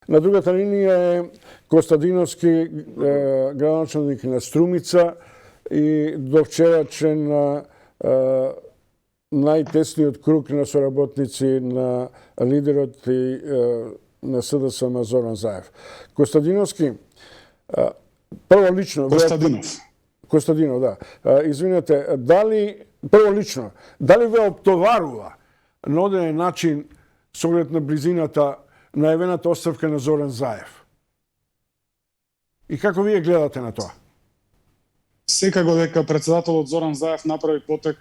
На другата линија е Костадиновски, градоначалник на Струмица и до вчерачен најтесниот круг на соработници на лидерот и на СДСМ Зоран Заев. Костадиновски, прво лично... Костадинов, да. Извинете, прво лично, дали ве оптоварува на оден начин со оглед на близината најавената оставка на Зоран Заев? И како вие гледате на тоа? Секако дека председателот Зоран Заев направи потек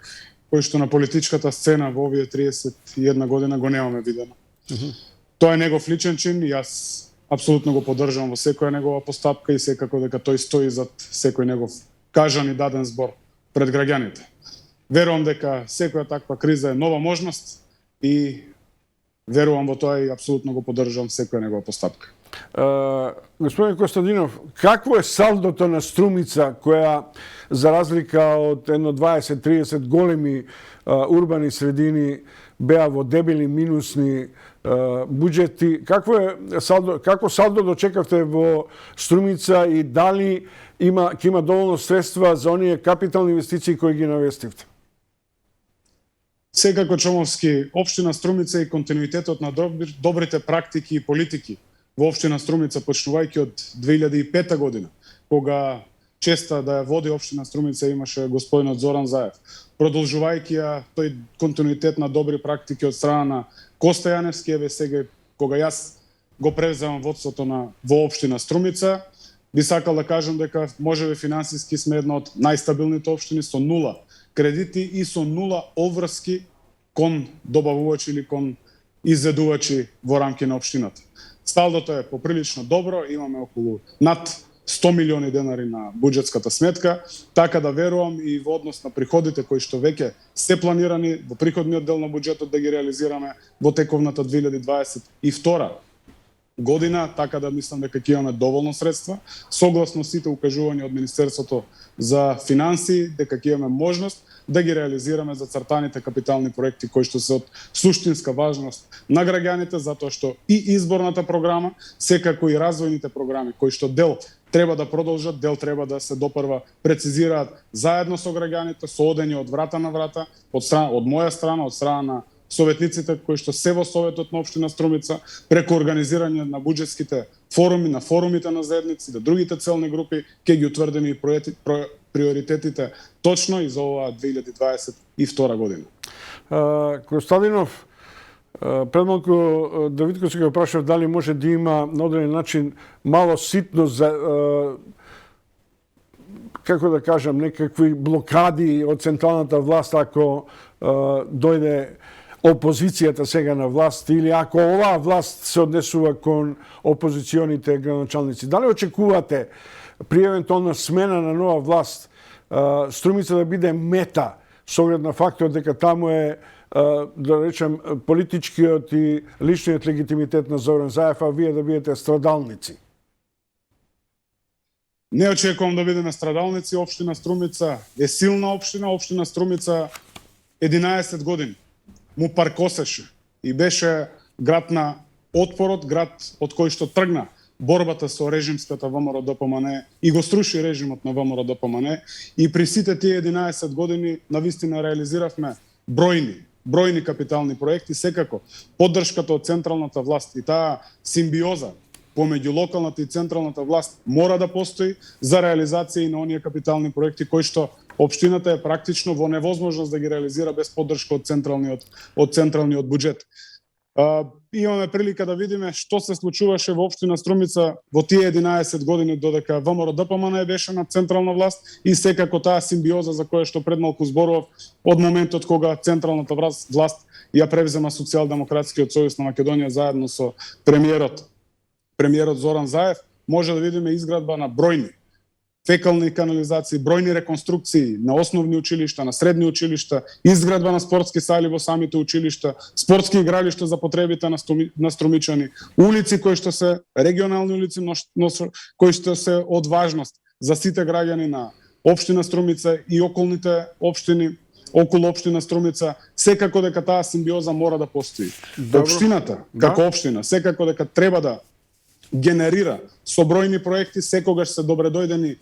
кој што на политичката сцена во овие 31 година го немаме видено. Тоа е негов личен чин и јас апсолутно го поддржувам во секоја негова постапка и секако дека тој стои зад секој негов кажан и даден збор пред граѓаните. Верувам дека секоја таква криза е нова можност и верувам во тоа и апсолутно го поддржувам секоја негова постапка. Господин Костадинов, какво е салдото на Струмица, која за разлика од едно 20-30 големи урбани средини беа во дебели минусни буџети? Како салдо дочекавте во Струмица и дали ќе има доволно средства за оние капитални инвестиции кои ги навестивте? Секако Чомовски, општина Струмица и континуитетот на добрите практики и политики во општина Струмица, почнувајќи од 2005 година, кога честа да ја води општина Струмица имаше господинот Зоран Заев, продолжувајќи ја тој континуитет на добри практики од страна на Коста Јаневски, еве сега кога јас го превземам водството во општина Струмица, би сакал да кажам дека можеби финансиски сме една од најстабилните општини со нула кредити и со нула обврски кон добавувачи или кон изведувачи во рамки на општината. Салдото е поприлично добро, имаме околу над 100 милиони денари на буџетската сметка, така да верувам и во однос на приходите кои што веќе се планирани во приходниот дел на буџетот да ги реализираме во тековната 2022 година, така да мислам дека ќе имаме доволно средства, согласно сите укажувања од Министерството за финансии, дека ќе имаме можност да ги реализираме зацртаните капитални проекти кои што се од суштинска важност на граѓаните, затоа што и изборната програма, секако и развојните програми кои што дел треба да продолжат, дел треба да се допрва прецизираат заедно со граѓаните, со одење од врата на врата, од моја страна, од страна на советниците кои што се во Советот на општина Струмица, преку организирање на буџетските форуми, на форумите на заедници, да другите целни групи ќе ги утврдиме и приоритетите точно и за оваа 2022 година. Костадинов, пред малку Давидко се го прашав дали може да има на одреден начин мало ситно за како да кажам, некакви блокади од централната власт ако дојде опозицијата сега на власт или ако оваа власт се однесува кон опозиционите градоначалници. Дали очекувате при евентуална смена на нова власт Струмица да биде мета со оглед на фактот дека таму е да речем политичкиот и личниот легитимитет на Зоран Заев, а вие да бидете страдалници? Не очекувам да бидеме страдалници. Општина Струмица е силна општина. Општина Струмица 11 години му паркосеше и беше град на отпорот, град од кој што тргна борбата со режимската ВМРО ДПМН и го струши режимот на ВМРО ДПМН и при сите тие 11 години навистина реализиравме бројни капитални проекти, секако поддршката од централната власт и таа симбиоза помеѓу локалната и централната власт мора да постои за реализација и на оние капитални проекти кои што општината е практично во невозможност да ги реализира без поддршка од централниот буџет. Имаме прилика да видиме што се случуваше во општина Струмица во тие 11 години додека ВМРО ДПМН беше на централна власт и секако таа симбиоза за која што пред малку зборував од моментот кога централната власт ја превзема Социјалдемократскиот сојуз на Македонија заедно со премиерот Зоран Заев, може да видиме изградба на бројни фекални канализации, бројни реконструкции на основни училишта, на средни училишта, изградба на спортски сали во самите училишта, спортски игралишта за потребите на струмичани, улици кои што се регионални улици, но кои што се од важност за сите граѓани на општина Струмица и околните општини околу општина Струмица, секако дека таа симбиоза мора да постои. Општината, како општина, секако дека треба да генерира со бројни проекти, секогаш се добредојдени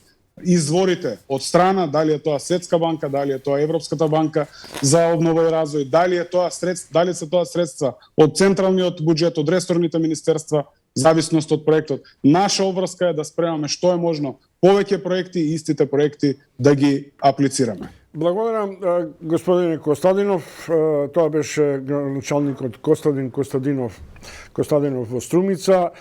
изворите од страна, дали е тоа Светска банка, дали е тоа Европската банка за обнова и развој, дали се тоа средства од централниот буџет, од ресорните министерства, зависност од проектот. Наша обврска е да спремаме што е можно повеќе проекти и истите проекти да ги аплицираме. Благодарам, господине Костадинов. Тоа беше началникот Костадинов во Струмица.